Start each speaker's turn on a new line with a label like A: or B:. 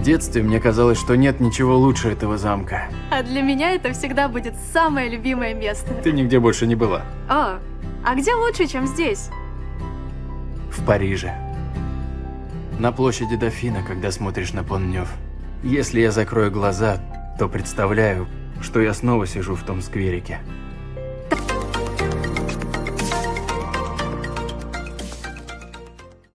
A: детстве мне казалось, что нет ничего лучше этого замка.
B: А для меня это всегда будет самое любимое место.
A: Ты нигде больше не была.
B: О, а где лучше, чем здесь?
A: В Париже. На площади Дофина, когда смотришь на Пон-Нёв. Если я закрою глаза, то представляю, что я снова сижу в том скверике.